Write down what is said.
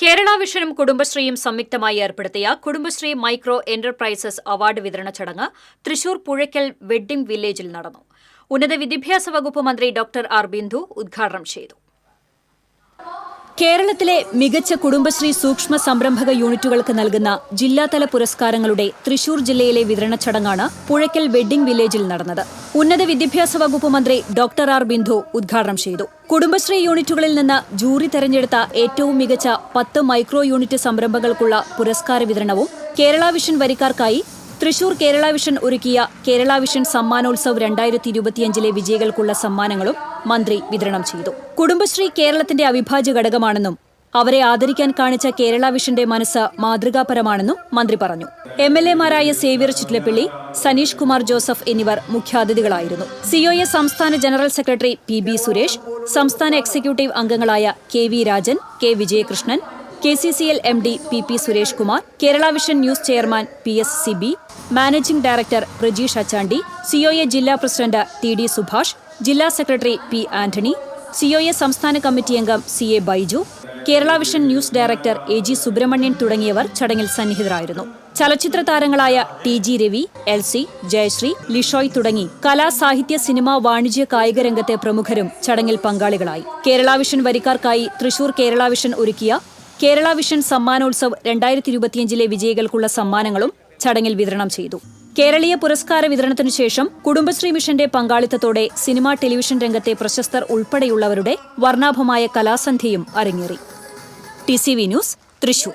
കേരള വിഷനും കുടുംബശ്രീയും സംയുക്തമായി ഏർപ്പെടുത്തിയ Kudumbashree micro enterprises award വിതരണ ചടങ്ങ് തൃശൂർ പുഴയ്ക്കൽ വെഡ്ഡിംഗ് വില്ലേജിൽ നടന്നു. ഉന്നത വിദ്യാഭ്യാസ വകുപ്പ് മന്ത്രി ഡോക്ടർ ആർ ബിന്ദു ഉദ്ഘാടനം ചെയ്തു. കേരളത്തിലെ മികച്ച കുടുംബശ്രീ സൂക്ഷ്മ സംരംഭക യൂണിറ്റുകൾക്ക് നൽകുന്ന ജില്ലാതല പുരസ്കാരങ്ങളുടെ തൃശൂർ ജില്ലയിലെ വിതരണ ചടങ്ങാണ് പുഴയ്ക്കൽ വെഡ്ഡിംഗ് വില്ലേജിൽ നടന്നത്. ഉന്നത വിദ്യാഭ്യാസ വകുപ്പ് മന്ത്രി ഡോക്ടർ ആർ ബിന്ദു ഉദ്ഘാടനം ചെയ്തു. കുടുംബശ്രീ യൂണിറ്റുകളിൽ നിന്ന് ജൂറി തെരഞ്ഞെടുത്ത ഏറ്റവും മികച്ച 10 മൈക്രോ യൂണിറ്റ് സംരംഭങ്ങൾക്കുള്ള പുരസ്കാര വിതരണവും കേരള വിഷൻ വരിക്കാർക്കായി തൃശൂർ കേരള വിഷൻ ഒരുക്കിയ കേരള വിഷൻ സമ്മാനോത്സവ് 2025 വിജയികൾക്കുള്ള സമ്മാനങ്ങളും മന്ത്രി വിതരണം ചെയ്തു. കുടുംബശ്രീ കേരളത്തിന്റെ അവിഭാജ്യ ഘടകമാണെന്നും അവരെ ആദരിക്കാൻ കാണിച്ച കേരള വിഷന്റെ മനസ്സ് മാതൃകാപരമാണെന്നും മന്ത്രി പറഞ്ഞു. MLA-മാരായ സേവ്യർ ചിറ്റ്ലപ്പള്ളി, സനീഷ് കുമാർ ജോസഫ് എന്നിവർ മുഖ്യാതിഥികളായിരുന്നു. COA സംസ്ഥാന ജനറൽ സെക്രട്ടറി PB സുരേഷ്, സംസ്ഥാന എക്സിക്യൂട്ടീവ് അംഗങ്ങളായ KV Rajan, K Vijayakrishnan, KCCL MD PP Suresh Kumar, Kerala vision news chairman PS Sibi, managing director Prajeesh Achandi, COA ജില്ലാ പ്രസിഡന്റ് TD സുഭാഷ്, ജില്ലാ സെക്രട്ടറി P ആന്റണി, COA സംസ്ഥാന കമ്മിറ്റി അംഗം CA Baiju, Kerala vision news director AG Subrahmanian തുടങ്ങിയവർ ചടങ്ങിൽ സന്നിഹിതരായിരുന്നു. ചലച്ചിത്ര താരങ്ങളായ TG രവി, LC, ജയശ്രീ, ലിഷോയ് തുടങ്ങി കലാ, സാഹിത്യ, സിനിമ, വാണിജ്യ, കായിക രംഗത്തെ പ്രമുഖരും ചടങ്ങിൽ പങ്കാളികളായി. കേരള വിഷൻ വരിക്കാർക്കായി തൃശൂർ കേരള വിഷൻ ഒരുക്കിയ കേരള വിഷൻ സമ്മാനോത്സവ് 2025 വിജയികൾക്കുള്ള സമ്മാനങ്ങളും ചടങ്ങിൽ വിതരണം ചെയ്തു. കേരളീയ പുരസ്കാര വിതരണത്തിനു ശേഷം കുടുംബശ്രീ മിഷന്റെ പങ്കാളിത്തത്തോടെ സിനിമ, ടെലിവിഷൻ രംഗത്തെ പ്രശസ്തർ ഉൾപ്പെടെയുള്ളവരുടെ വർണ്ണാഭമായ കലാസന്ധ്യയും അരങ്ങേറി. TCV news, Thrissur.